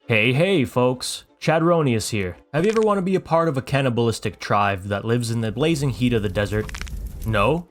Hey folks, Chadronius here. Have you ever want to be a part of a cannibalistic tribe that lives in the blazing heat of the desert? No?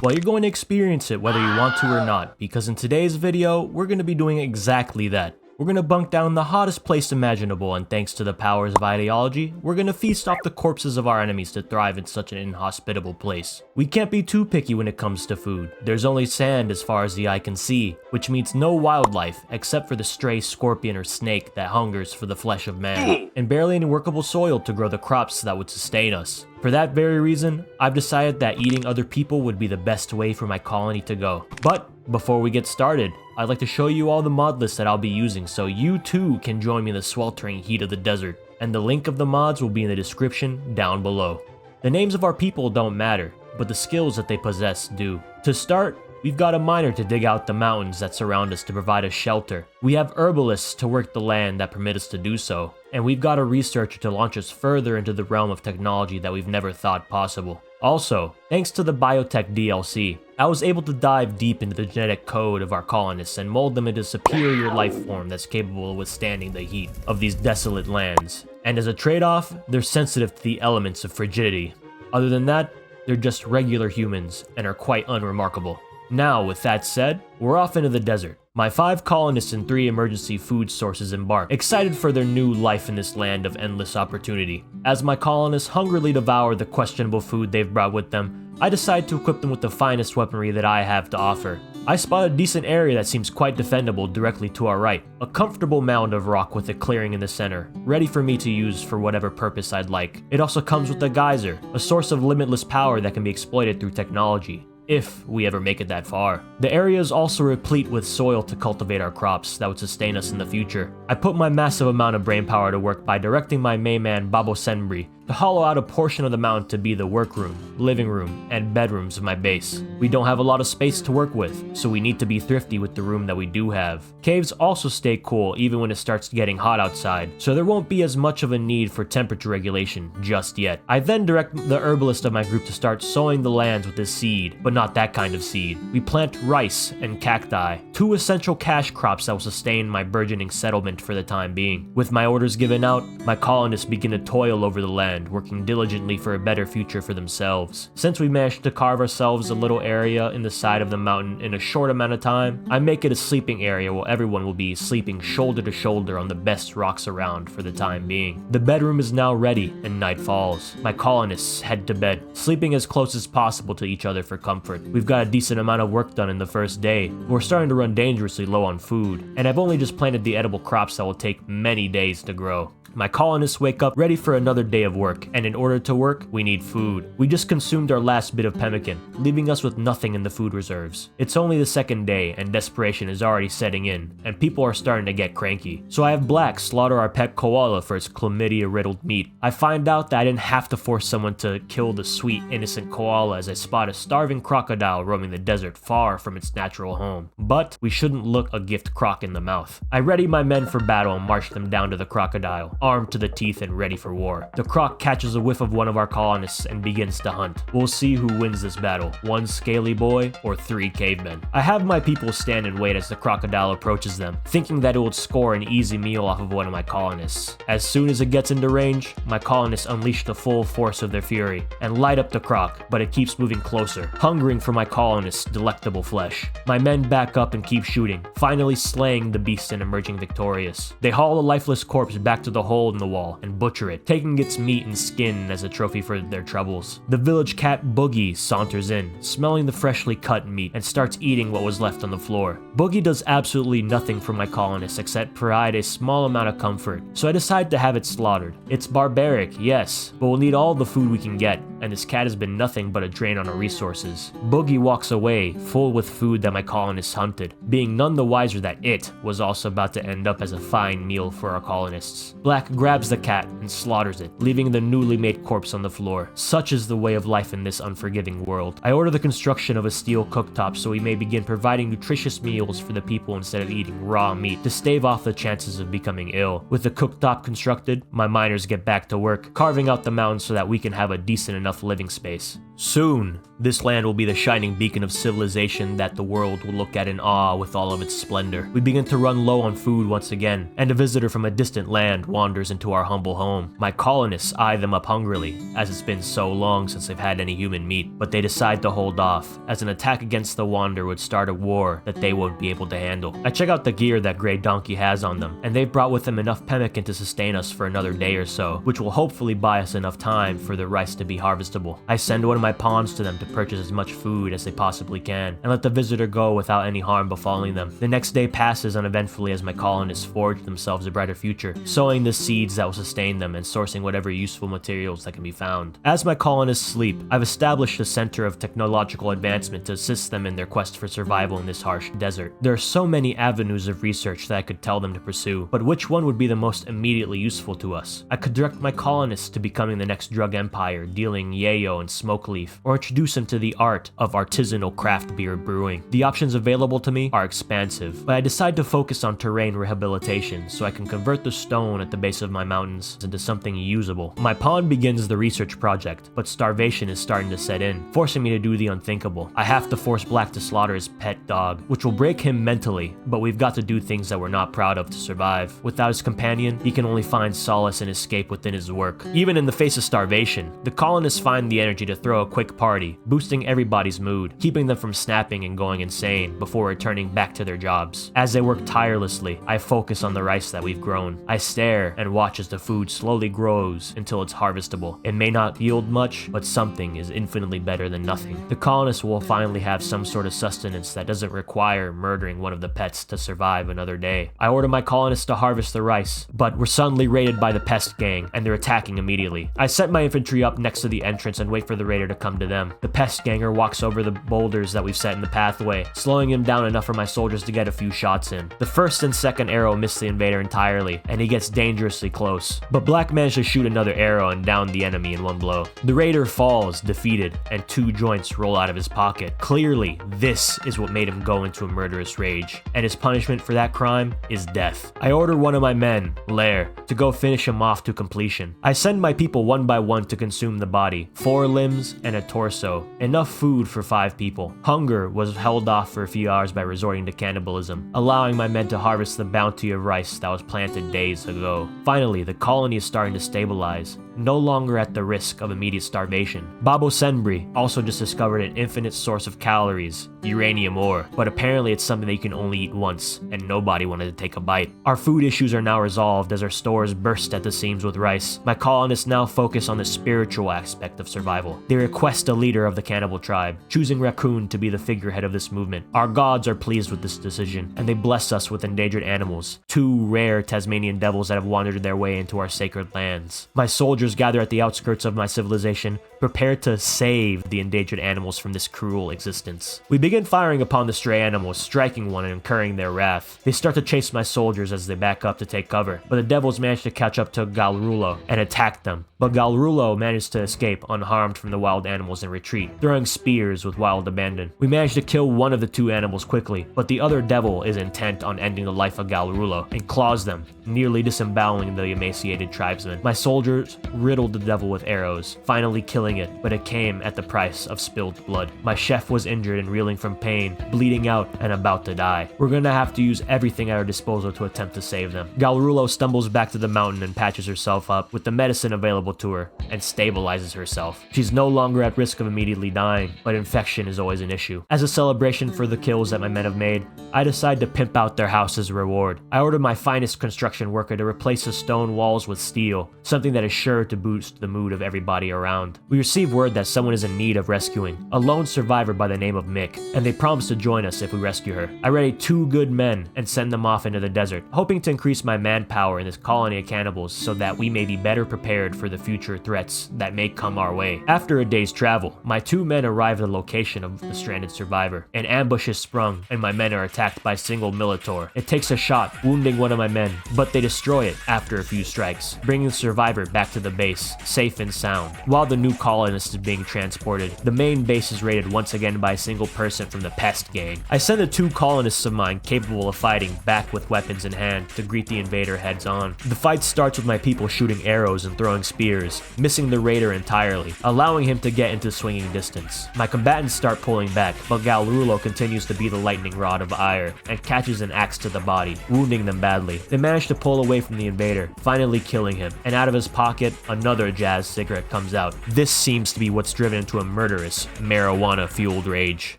Well, you're going to experience it whether you want to or not, because in today's video, we're going to be doing exactly that. We're going to bunk down the hottest place imaginable, and thanks to the powers of ideology, we're going to feast off the corpses of our enemies to thrive in such an inhospitable place. We can't be too picky when it comes to food. There's only sand as far as the eye can see, which means no wildlife except for the stray scorpion or snake that hungers for the flesh of man, and barely any workable soil to grow the crops that would sustain us. For that very reason, I've decided that eating other people would be the best way for my colony to go. But before we get started, I'd like to show you all the mod lists that I'll be using so you too can join me in the sweltering heat of the desert, and the link of the mods will be in the description down below. The names of our people don't matter, but the skills that they possess do. To start, we've got a miner to dig out the mountains that surround us to provide us shelter. We have herbalists to work the land that permit us to do so. And we've got a researcher to launch us further into the realm of technology that we've never thought possible. Also, thanks to the biotech DLC, I was able to dive deep into the genetic code of our colonists and mold them into a superior life form that's capable of withstanding the heat of these desolate lands. And as a trade-off, they're sensitive to the elements of frigidity. Other than that, they're just regular humans and are quite unremarkable. Now, with that said, we're off into the desert. My 5 colonists and 3 emergency food sources embark, excited for their new life in this land of endless opportunity. As my colonists hungrily devour the questionable food they've brought with them, I decide to equip them with the finest weaponry that I have to offer. I spot a decent area that seems quite defendable directly to our right, a comfortable mound of rock with a clearing in the center, ready for me to use for whatever purpose I'd like. It also comes with a geyser, a source of limitless power that can be exploited through technology, if we ever make it that far. The area is also replete with soil to cultivate our crops that would sustain us in the future. I put my massive amount of brainpower to work by directing my main man Babo Senbri to hollow out a portion of the mountain to be the workroom, living room, and bedrooms of my base. We don't have a lot of space to work with, so we need to be thrifty with the room that we do have. Caves also stay cool even when it starts getting hot outside, so there won't be as much of a need for temperature regulation just yet. I then direct the herbalist of my group to start sowing the lands with this seed, but not that kind of seed. We plant rice and cacti, 2 essential cash crops that will sustain my burgeoning settlement for the time being. With my orders given out, my colonists begin to toil over the land, working diligently for a better future for themselves. Since we managed to carve ourselves a little area in the side of the mountain in a short amount of time, I make it a sleeping area where everyone will be sleeping shoulder to shoulder on the best rocks around for the time being. The bedroom is now ready and night falls. My colonists head to bed, sleeping as close as possible to each other for comfort. We've got a decent amount of work done in the first day. We're starting to run dangerously low on food, and I've only just planted the edible crops that will take many days to grow. My colonists wake up ready for another day of work, and in order to work, we need food. We just consumed our last bit of pemmican, leaving us with nothing in the food reserves. It's only the second day, and desperation is already setting in, and people are starting to get cranky. So I have Black slaughter our pet koala for its chlamydia-riddled meat. I find out that I didn't have to force someone to kill the sweet, innocent koala as I spot a starving crocodile roaming the desert far from its natural home. But we shouldn't look a gift croc in the mouth. I ready my men for battle and march them down to the crocodile, armed to the teeth and ready for war. The croc catches a whiff of one of our colonists and begins to hunt. We'll see who wins this battle, 1 scaly boy or 3 cavemen. I have my people stand and wait as the crocodile approaches them, thinking that it would score an easy meal off of one of my colonists. As soon as it gets into range, my colonists unleash the full force of their fury and light up the croc, but it keeps moving closer, hungering for my colonists' delectable flesh. My men back up and keep shooting, finally slaying the beast and emerging victorious. They haul the lifeless corpse back to the hole in the wall and butcher it, taking its meat and skin as a trophy for their troubles. The village cat Boogie saunters in, smelling the freshly cut meat, and starts eating what was left on the floor. Boogie does absolutely nothing for my colonists except provide a small amount of comfort, so I decide to have it slaughtered. It's barbaric, yes, but we'll need all the food we can get, and this cat has been nothing but a drain on our resources. Boogie walks away, full with food that my colonists hunted, being none the wiser that it was also about to end up as a fine meal for our colonists. Black grabs the cat and slaughters it, leaving the newly made corpse on the floor. Such is the way of life in this unforgiving world. I order the construction of a steel cooktop so we may begin providing nutritious meals for the people instead of eating raw meat to stave off the chances of becoming ill. With the cooktop constructed, my miners get back to work, carving out the mountain so that we can have a decent enough living space. Soon, this land will be the shining beacon of civilization that the world will look at in awe with all of its splendor. We begin to run low on food once again, and a visitor from a distant land wanders into our humble home. My colonists eye them up hungrily, as it's been so long since they've had any human meat, but they decide to hold off, as an attack against the Wander would start a war that they won't be able to handle. I check out the gear that Grey Donkey has on them, and they've brought with them enough pemmican to sustain us for another day or so, which will hopefully buy us enough time for the rice to be harvestable. I send one of my pawns to them to purchase as much food as they possibly can, and let the visitor go without any harm befalling them. The next day passes uneventfully as my colonists forge themselves a brighter future, sowing the seeds that will sustain them and sourcing whatever useful materials that can be found. As my colonists sleep, I've established a center of technological advancement to assist them in their quest for survival in this harsh desert. There are so many avenues of research that I could tell them to pursue, but which one would be the most immediately useful to us? I could direct my colonists to becoming the next drug empire, dealing yayo and smoke leaf, or introduce them to the art of artisanal craft beer brewing. The options available to me are expansive, but I decide to focus on terrain rehabilitation so I can convert the stone at the base of my mountains into something usable. My pawn begins the research project, but starvation is starting to set in, forcing me to do the unthinkable. I have to force Black to slaughter his pet dog, which will break him mentally, but we've got to do things that we're not proud of to survive. Without his companion, he can only find solace and escape within his work. Even in the face of starvation, the colonists find the energy to throw a quick party, boosting everybody's mood, keeping them from snapping and going insane before returning back to their jobs. As they work tirelessly, I focus on the rice that we've grown. I stare and watch as the food slowly grows until it's harvestable. It may not yield much, but something is infinitely better than nothing. The colonists will finally have some sort of sustenance that doesn't require murdering one of the pets to survive another day. I order my colonists to harvest the rice, but we're suddenly raided by the pest gang, and they're attacking immediately. I set my infantry up next to the entrance and wait for the raider to come to them. The pest ganger walks over the boulders that we've set in the pathway, slowing him down enough for my soldiers to get a few shots in. The first and second arrow miss the invader entirely, and he gets dangerously close, but Black managed to shoot another arrow and down the enemy in one blow. The raider falls, defeated, and two joints roll out of his pocket. Clearly, this is what made him go into a murderous rage, and his punishment for that crime is death. I order one of my men, Lair, to go finish him off to completion. I send my people one by one to consume the body, 4 limbs and a torso, enough food for 5 people. Hunger was held off for a few hours by resorting to cannibalism, allowing my men to harvest the bounty of rice that was planted days ago. Finally, the colony is starting to stabilize, no longer at the risk of immediate starvation. Babo Senbri also just discovered an infinite source of calories, uranium ore, but apparently it's something that you can only eat once, and nobody wanted to take a bite. Our food issues are now resolved as our stores burst at the seams with rice. My colonists now focus on the spiritual aspect of survival. They request a leader of the cannibal tribe, choosing Raccoon to be the figurehead of this movement. Our gods are pleased with this decision, and they bless us with endangered animals, 2 rare Tasmanian devils that have wandered their way into our sacred lands. My soldiers gather at the outskirts of my civilization, prepared to save the endangered animals from this cruel existence. We begin firing upon the stray animals, striking one and incurring their wrath. They start to chase my soldiers as they back up to take cover, but the devils manage to catch up to Galrulo and attack them. But Galrulo managed to escape unharmed from the wild animals and retreat, throwing spears with wild abandon. We manage to kill one of the 2 animals quickly, but the other devil is intent on ending the life of Galrulo and claws them, nearly disemboweling the emaciated tribesmen. My soldiers riddled the devil with arrows, finally killing it, but it came at the price of spilled blood. My chef was injured and reeling from pain, bleeding out and about to die. We're gonna have to use everything at our disposal to attempt to save them. Galrulo stumbles back to the mountain and patches herself up with the medicine available to her and stabilizes herself. She's no longer at risk of immediately dying, but infection is always an issue. As a celebration for the kills that my men have made, I decide to pimp out their house as a reward. I order my finest construction worker to replace the stone walls with steel, something that is sure to boost the mood of everybody around. We receive word that someone is in need of rescuing, a lone survivor by the name of Mick, and they promise to join us if we rescue her. I ready 2 good men and send them off into the desert, hoping to increase my manpower in this colony of cannibals so that we may be better prepared for the future threats that may come our way. After a day's travel, my 2 men arrive at the location of the stranded survivor. An ambush is sprung, and my men are attacked by a single Militor. It takes a shot, wounding one of my men, but they destroy it after a few strikes, bringing the survivor back to the the base, safe and sound. While the new colonist is being transported, the main base is raided once again by a single person from the pest gang. I send the 2 colonists of mine capable of fighting back with weapons in hand to greet the invader heads on. The fight starts with my people shooting arrows and throwing spears, missing the raider entirely, allowing him to get into swinging distance. My combatants start pulling back, but Galrulo continues to be the lightning rod of ire and catches an axe to the body, wounding them badly. They manage to pull away from the invader, finally killing him, and out of his pocket, another jazz cigarette comes out. This seems to be what's driven into a murderous, marijuana-fueled rage.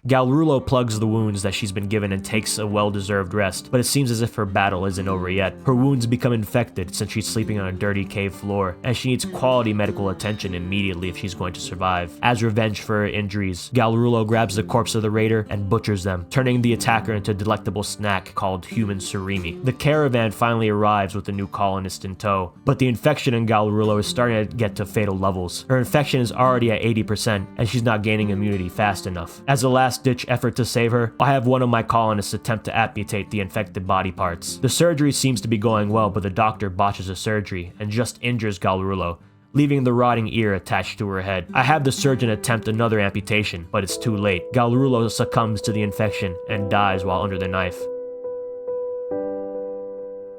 Galrulo plugs the wounds that she's been given and takes a well-deserved rest, but it seems as if her battle isn't over yet. Her wounds become infected since she's sleeping on a dirty cave floor, and she needs quality medical attention immediately if she's going to survive. As revenge for her injuries, Galrulo grabs the corpse of the raider and butchers them, turning the attacker into a delectable snack called human surimi. The caravan finally arrives with the new colonist in tow, but the infection in Galrulo is starting to get to fatal levels. Her infection is already at 80%, and she's not gaining immunity fast enough. As a last-ditch effort to save her, I have one of my colonists attempt to amputate the infected body parts. The surgery seems to be going well, but the doctor botches the surgery and just injures Galrulo, leaving the rotting ear attached to her head. I have the surgeon attempt another amputation, but it's too late. Galrulo succumbs to the infection and dies while under the knife.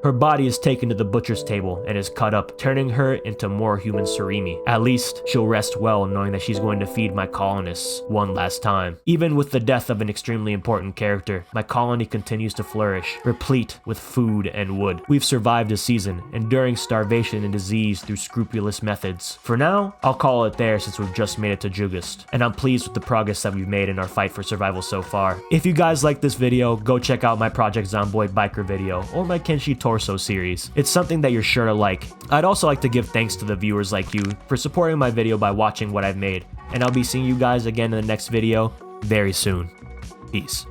Her body is taken to the butcher's table and is cut up, turning her into more human surimi. At least, she'll rest well knowing that she's going to feed my colonists one last time. Even with the death of an extremely important character, my colony continues to flourish, replete with food and wood. We've survived a season, enduring starvation and disease through scrupulous methods. For now, I'll call it there since we've just made it to Jugust, and I'm pleased with the progress that we've made in our fight for survival so far. If you guys like this video, go check out my Project Zomboid Biker video, or my Kenshi Torso series. It's something that you're sure to like. I'd also like to give thanks to the viewers like you for supporting my video by watching what I've made, and I'll be seeing you guys again in the next video very soon. Peace.